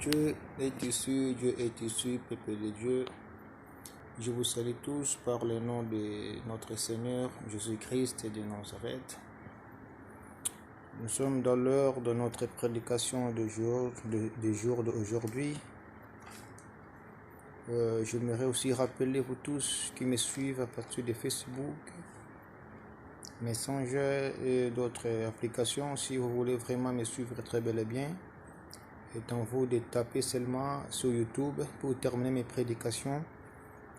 Dieu est ici, Dieu est ici, peuple de Dieu. Je vous salue tous par le nom de notre Seigneur Jésus-Christ de Nazareth. Nous sommes dans l'heure de notre prédication du jour d'aujourd'hui. J'aimerais aussi rappeler vous tous qui me suivent à partir de Facebook, Messenger et d'autres applications. Si vous voulez vraiment me suivre très bel et bien, c'est en vous de taper seulement sur YouTube pour terminer mes prédications.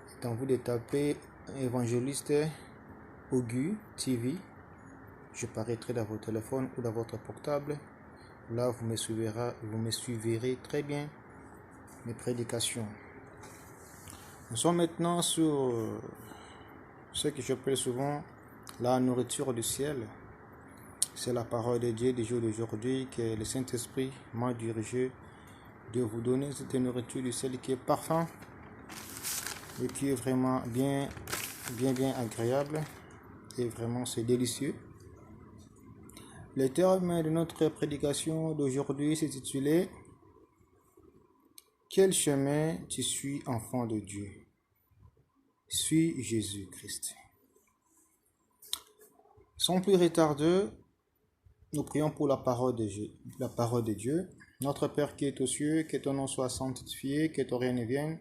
C'est en vous de taper évangéliste Augu TV. Je paraîtrai dans votre téléphone ou dans votre portable. Là, vous me suivrez très bien mes prédications. Nous sommes maintenant sur ce que j'appelle souvent la nourriture du ciel. C'est la parole de Dieu du jour d'aujourd'hui que le Saint-Esprit m'a dirigé de vous donner cette nourriture du ciel qui est parfum et qui est vraiment bien agréable et vraiment c'est délicieux. Le terme de notre prédication d'aujourd'hui s'est intitulé « Quel chemin tu suis, enfant de Dieu? Suis Jésus-Christ. » Sans plus retarder, nous prions pour la parole de Dieu. Notre Père qui est aux cieux, que ton nom soit sanctifié, que ton règne vienne,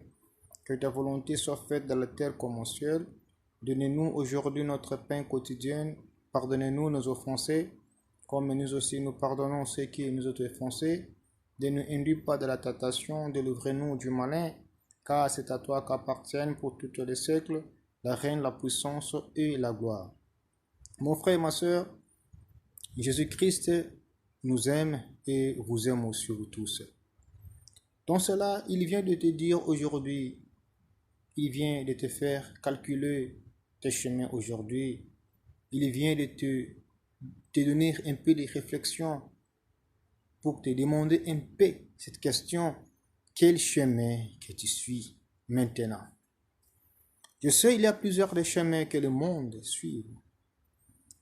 que ta volonté soit faite dans la terre comme au ciel. Donnez-nous aujourd'hui notre pain quotidien. Pardonnez-nous nos offensés, comme nous aussi nous pardonnons ceux qui nous ont offensés. Ne nous induis pas de la tentation, délivrez-nous du malin, car c'est à toi qu'appartiennent pour tous les siècles la règne, la puissance et la gloire. Mon frère et ma soeur, Jésus-Christ nous aime et vous aime aussi vous tous. Dans cela, il vient de te dire aujourd'hui, il vient de te faire calculer tes chemins aujourd'hui, il vient de te donner un peu de réflexion pour te demander un peu cette question, quel chemin que tu suis maintenant? Je sais, il y a plusieurs des chemins que le monde suit.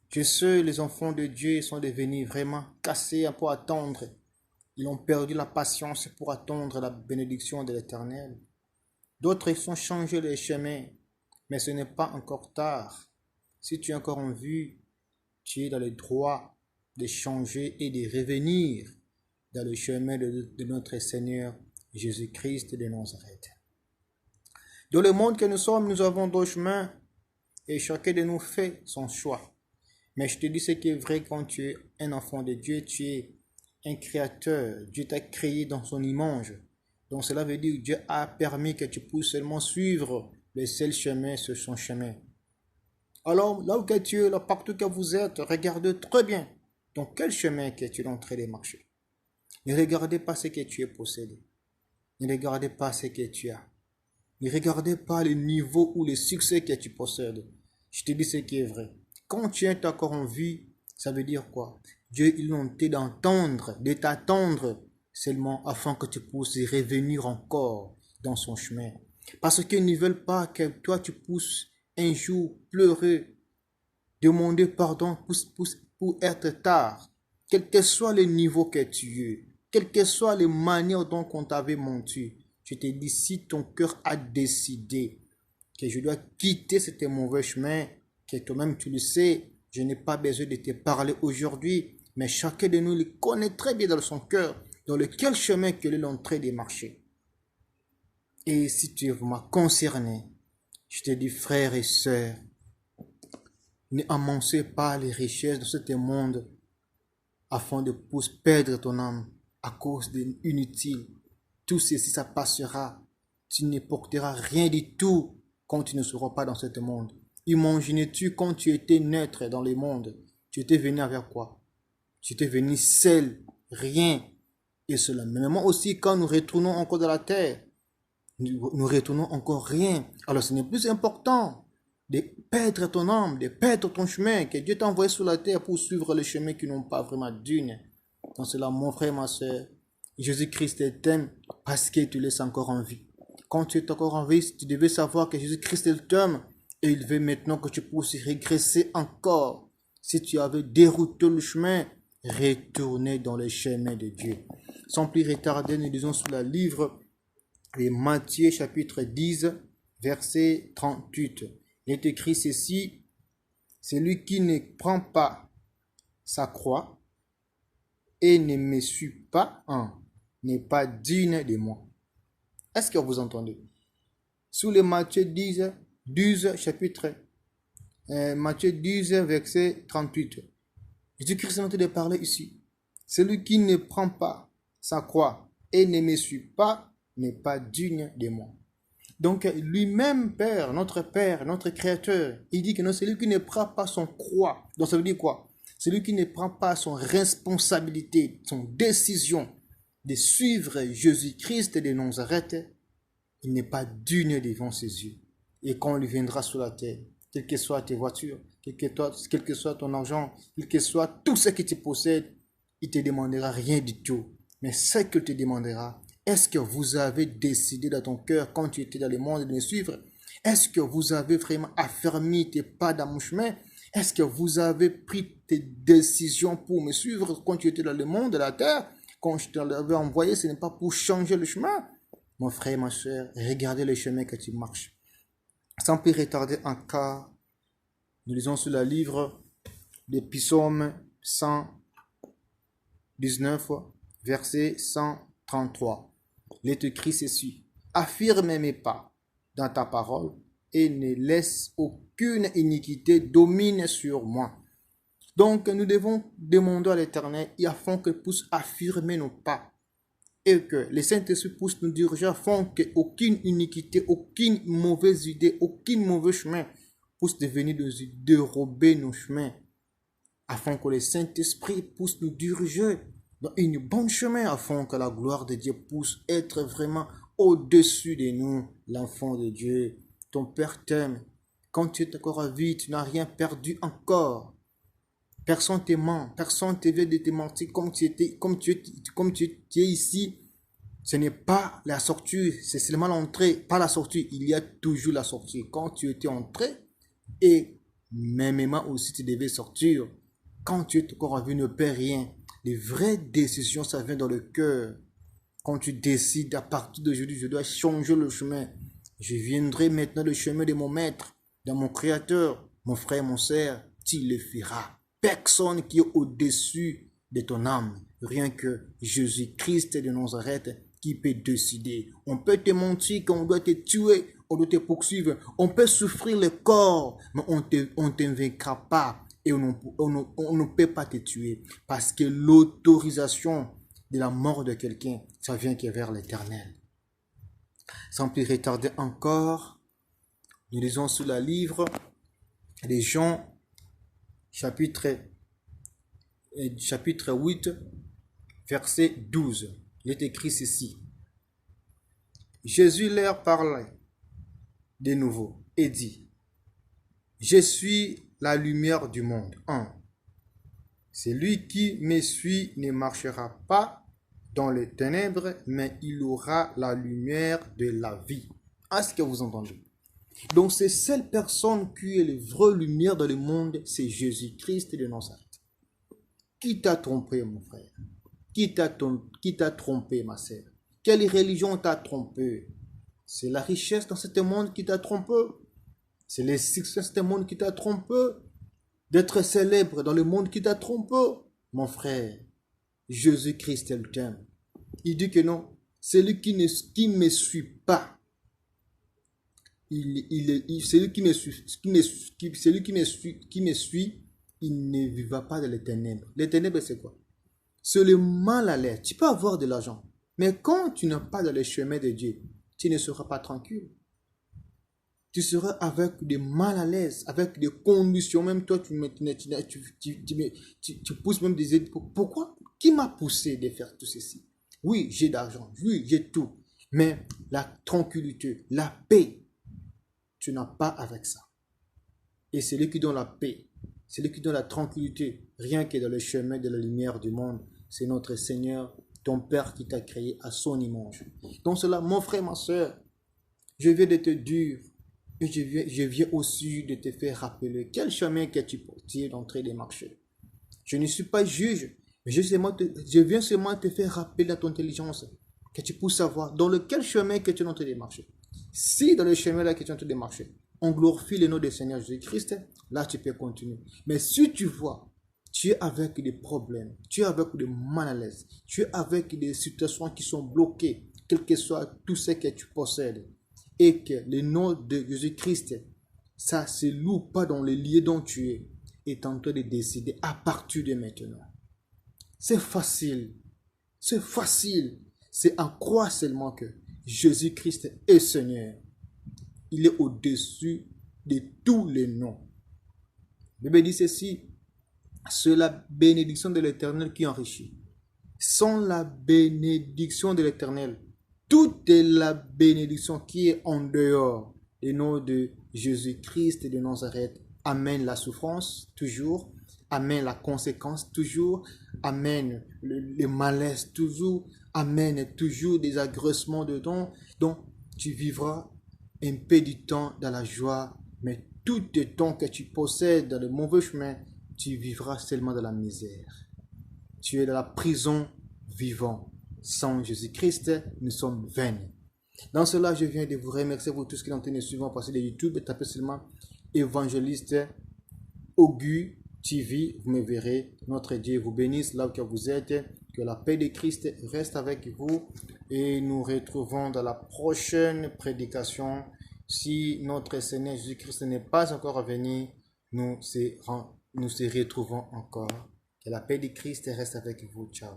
Je sais, les enfants de Dieu sont devenus vraiment cassés pour attendre. Ils ont perdu la patience pour attendre la bénédiction de l'Éternel. D'autres ont changé les chemins, mais ce n'est pas encore tard. Si tu es encore en vue, tu es dans le droit de changer et de revenir dans le chemin de notre Seigneur Jésus-Christ de Nazareth. Dans le monde que nous sommes, nous avons deux chemins et chacun de nous fait son choix. Mais je te dis ce qui est vrai quand tu es un enfant de Dieu, tu es un créateur. Dieu t'a créé dans son image. Donc cela veut dire que Dieu a permis que tu puisses seulement suivre le seul chemin sur son chemin. Alors, là où que tu es, là partout que vous êtes, regardez très bien dans quel chemin que tu es en train de marcher. Ne regardez pas ce que tu es possédé. Ne regardez pas ce que tu as. Ne regardez pas le niveau ou le succès que tu possèdes. Je te dis ce qui est vrai. Quand tu es encore en vie, ça veut dire quoi? Dieu, il a tenté d'entendre, de t'attendre seulement afin que tu puisses revenir encore dans son chemin. Parce qu'ils ne veulent pas que toi tu pousses un jour pleurer, demander pardon pour être tard. Quel que soit le niveau que tu es, quelle que soit les manières dont on t'avait menti, je te dis, si ton cœur a décidé que je dois quitter ce mauvais chemin, que toi-même tu le sais, je n'ai pas besoin de te parler aujourd'hui, mais chacun de nous le connaît très bien dans son cœur, dans lequel chemin qu'il est en train de marcher. Et si tu es vraiment concerné, je te dis, frères et sœurs, ne amancez pas les richesses de ce monde afin de perdre ton âme à cause d'inutiles. Tout ceci, ça passera. Tu ne porteras rien du tout quand tu ne seras pas dans ce monde. Imagines-tu quand tu étais naître dans le monde, tu étais venu avec quoi? Tu étais venu seul, rien. Et cela. Mais moi aussi, quand nous retournons encore dans la terre, nous retournons encore rien. Alors ce n'est plus important de perdre ton âme, de perdre ton chemin, que Dieu t'a envoyé sur la terre pour suivre les chemins qui n'ont pas vraiment d'une. Donc cela, mon frère, ma soeur, Jésus-Christ t'aime parce qu'il te laisse encore en vie. Quand tu es encore en vie, tu devais savoir que Jésus-Christ t'aime et il veut maintenant que tu puisses régresser encore. Si tu avais dérouté le chemin, retourner dans le chemin de Dieu. Sans plus retarder, nous lisons sur le livre de Matthieu chapitre 10, verset 38. Il est écrit ceci: celui qui ne prend pas sa croix et ne me suit pas, n'est pas digne de moi. Est-ce que vous entendez? Sous le Matthieu 10, chapitre Matthieu 10, verset 38. Jésus-Christ est en train de parler ici. Celui qui ne prend pas sa croix et ne me suit pas n'est pas digne de moi. Donc lui-même, Père, notre Créateur, il dit que non, celui qui ne prend pas son croix, donc ça veut dire quoi? Celui qui ne prend pas son responsabilité, son décision de suivre Jésus-Christ de Nazareth, il n'est pas digne devant ses yeux. Et quand il viendra sur la terre, quelle que soit tes voitures, quel que soit ton argent, quel que soit tout ce que tu possèdes, il ne te demandera rien du tout. Mais ce qu'il te demandera, est-ce que vous avez décidé dans ton cœur, quand tu étais dans le monde, de me suivre? Est-ce que vous avez vraiment affermi tes pas dans mon chemin? Est-ce que vous avez pris tes décisions pour me suivre quand tu étais dans le monde, de la terre? Quand je t'avais envoyé, ce n'est pas pour changer le chemin. Mon frère, ma soeur, regardez le chemin que tu marches. Sans plus retarder encore, nous lisons sur le livre des Psaumes 119, verset 133. Il est écrit ceci: affirme mes pas dans ta parole et ne laisse aucune iniquité dominer sur moi. Donc, nous devons demander à l'Éternel afin qu'il puisse affirmer nos pas et que le Saint-Esprit puisse nous diriger afin qu'aucune iniquité, aucune mauvaise idée, aucun mauvais chemin puisse devenir nous dérober nos chemins, afin que le Saint-Esprit puisse nous diriger dans un bon chemin, afin que la gloire de Dieu puisse être vraiment au-dessus de nous, l'enfant de Dieu. Ton Père t'aime. Quand tu es encore à vie, tu n'as rien perdu encore. Personne te ment, personne te veut de te mentir comme tu es ici. Ce n'est pas la sortie, c'est seulement l'entrée, pas la sortie. Il y a toujours la sortie. Quand tu étais entré, et mêmement aussi tu devais sortir. Quand tu es encore à vie, ne perds rien. Les vraies décisions, ça vient dans le cœur. Quand tu décides, à partir d'aujourd'hui, je dois changer le chemin. Je viendrai maintenant le chemin de mon maître, de mon créateur, mon frère, mon sœur, tu le feras. Personne qui est au-dessus de ton âme, rien que Jésus-Christ de Nazareth qui peut décider. On peut te mentir qu'on doit te tuer, on doit te poursuivre, on peut souffrir le corps, mais on ne te vaincra pas et on ne peut pas te tuer parce que l'autorisation de la mort de quelqu'un, ça vient que vers l'Éternel. Sans plus retarder encore, nous lisons sur le livre des Jean, chapitre 8, verset 12. Il est écrit ceci: Jésus leur parlait de nouveau et dit: je suis la lumière du monde. 1. Celui qui me suit ne marchera pas dans les ténèbres, mais il aura la lumière de la vie. Est-ce que vous entendez? Donc, c'est seule personne qui est la vraie lumière dans le monde, c'est Jésus-Christ de Nazareth. Qui t'a trompé, mon frère? Qui t'a trompé, ma sœur? Quelle religion t'a trompé? C'est la richesse dans ce monde qui t'a trompé. C'est les succès de ce monde qui t'a trompé. D'être célèbre dans le monde qui t'a trompé. Mon frère, Jésus-Christ t'aime. Il dit que non, celui qui ne me suit pas, celui qui me suit, il ne vivra pas dans les ténèbres. Les ténèbres, c'est quoi? C'est le mal à l'air. Tu peux avoir de l'argent, mais quand tu n'es pas dans le chemin de Dieu, tu ne seras pas tranquille. Tu seras avec des mal à l'aise, avec des conditions. Même toi, tu pousses même des aides. Pourquoi? Qui m'a poussé de faire tout ceci? Oui, j'ai d'argent. Oui, j'ai tout. Mais la tranquillité, la paix, tu n'as pas avec ça. Et celui qui donne la paix, celui qui donne la tranquillité, rien que dans le chemin de la lumière du monde, c'est notre Seigneur, ton Père qui t'a créé à son image. Donc cela, mon frère, ma soeur, je viens de te dire, et je viens aussi de te faire rappeler quel chemin que tu portes d'entrer des marchés. Je ne suis pas juge, Mais je viens seulement te faire rappeler à ton intelligence que tu puisses savoir dans lequel chemin que tu es en train de marcher. Si dans le chemin là que tu es en train de marcher, on glorifie le nom du Seigneur Jésus-Christ, là tu peux continuer. Mais si tu vois, tu es avec des problèmes, tu es avec des mal à l'aise, tu es avec des situations qui sont bloquées, quel que soit tout ce que tu possèdes, et que le nom de Jésus-Christ, ça se loue pas dans les lieux dont tu es, est en train de décider à partir de maintenant. C'est facile. C'est facile. C'est en croire seulement que Jésus-Christ est Seigneur. Il est au-dessus de tous les noms. La Bible dit ceci, c'est la bénédiction de l'Éternel qui enrichit. Sans la bénédiction de l'Éternel, toute la bénédiction qui est en dehors du nom de Jésus-Christ de Nazareth amène la souffrance toujours, amène la conséquence toujours, amène le malaise toujours, amène toujours des agressements de temps. Donc, tu vivras un peu du temps dans la joie, mais tout le temps que tu possèdes dans le mauvais chemin, tu vivras seulement dans la misère. Tu es dans la prison vivant. Sans Jésus-Christ, nous sommes vains. Dans cela, je viens de vous remercier pour tout ce qui est en train de suivre. Passez de YouTube et tapez seulement évangéliste Augu TV. Vous me verrez. Notre Dieu vous bénisse là où vous êtes. Que la paix de Christ reste avec vous. Et nous retrouvons dans la prochaine prédication. Si notre Seigneur Jésus-Christ n'est pas encore venu, nous se retrouvons encore. Que la paix de Christ reste avec vous. Ciao.